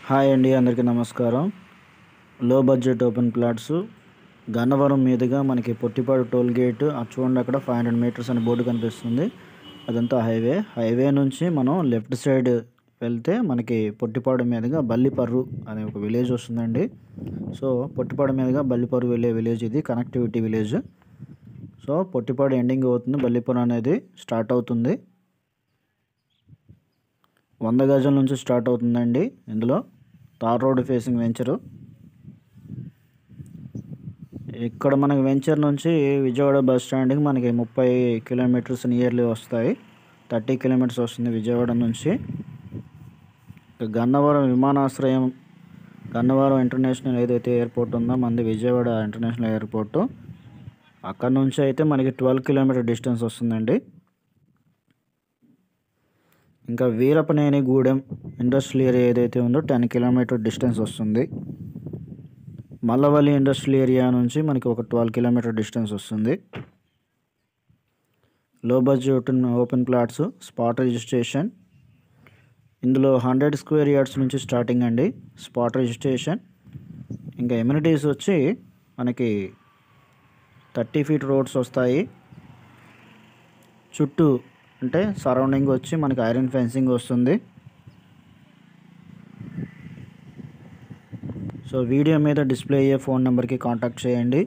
Hi అండి, అందరికీ నమస్కారం. లో బడ్జెట్ ఓపెన్ ప్లాట్స్ గన్నవరం మీదుగా మనకి పొట్టిపాడు టోల్ గేట్ చూడండి, అక్కడ 500 మీటర్స్ అనే బోర్డు కనిపిస్తుంది. అదంతా హైవే నుంచి మనం లెఫ్ట్ సైడ్ వెళ్తే మనకి పొట్టిపాడు మీదుగా బల్లిపర్రు అనే ఒక విలేజ్ వస్తుందండి. సో పొట్టిపాడు మీదుగా బల్లిపర్రు వెళ్ళే విలేజ్ ఇది, connectivity village. So Pottipadu ending అవుతుంది, బల్లిపర్రు అనేది స్టార్ట్ అవుతుంది. 100 గజాల నుంచి స్టార్ట్ అవుతుందండి. ఇందులో తార్ రోడ్ ఫేసింగ్ వెంచరు. ఇక్కడ మనకి వెంచర్ నుంచి విజయవాడ బస్ స్టాండ్కి మనకి 30 కిలోమీటర్స్ నియర్లీ వస్తాయి. 30 కిలోమీటర్స్ వస్తుంది విజయవాడ నుంచి. గన్నవరం విమానాశ్రయం, గన్నవరం ఇంటర్నేషనల్ ఏదైతే ఎయిర్పోర్ట్ ఉందో మనది విజయవాడ ఇంటర్నేషనల్ ఎయిర్పోర్టు, అక్కడ నుంచి అయితే మనకి 12 కిలోమీటర్ డిస్టెన్స్ వస్తుందండి. ఇంకా వీరపనేని గూడెం ఇండస్ట్రియల్ ఏరియా ఏదైతే ఉందో 10 కిలోమీటర్ డిస్టెన్స్ వస్తుంది. మల్లవల్లి ఇండస్ట్రియల్ ఏరియా నుంచి మనకి ఒక 12 కిలోమీటర్ డిస్టెన్స్ వస్తుంది. లో budget open plots, spot registration. ఇందులో 100 స్క్వేర్ యార్డ్స్ నుంచి స్టార్టింగ్ అండి, స్పాట్ రిజిస్ట్రేషన్. ఇంకా ఎమ్యూనిటీస్ వచ్చి మనకి 30 ఫీట్ రోడ్స్ వస్తాయి. చుట్టూ అంటే సరౌండింగ్ వచ్చి మనకి ఐరన్ ఫెన్సింగ్ వస్తుంది. సో వీడియో మీద డిస్ప్లే అయ్యే ఫోన్ నెంబర్కి కాంటాక్ట్ చేయండి.